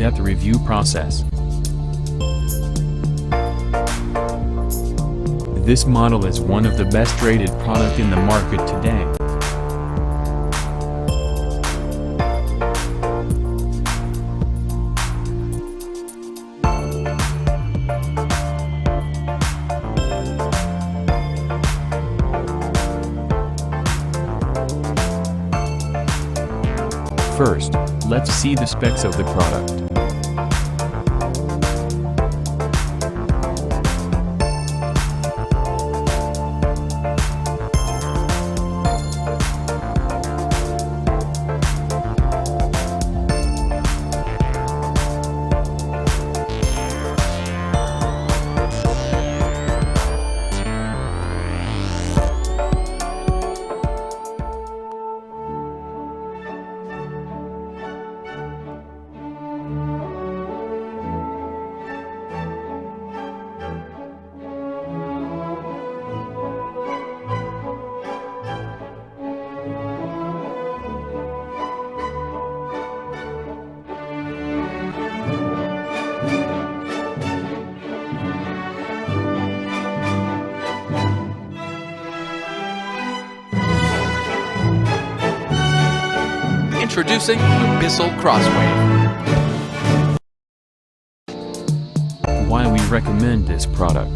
in-depth review process. This model is one of the best rated product in the market today. First, let's see the specs of the product. Introducing the BISSELL Crosswave. Why we recommend this product.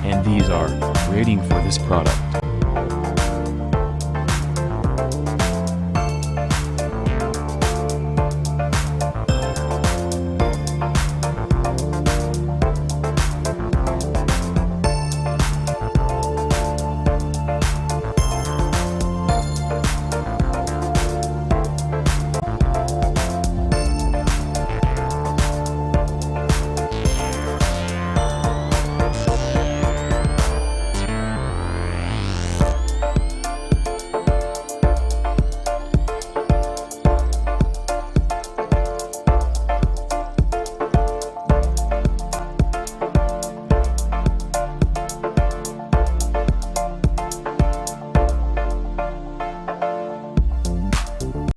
And these are rating for this product.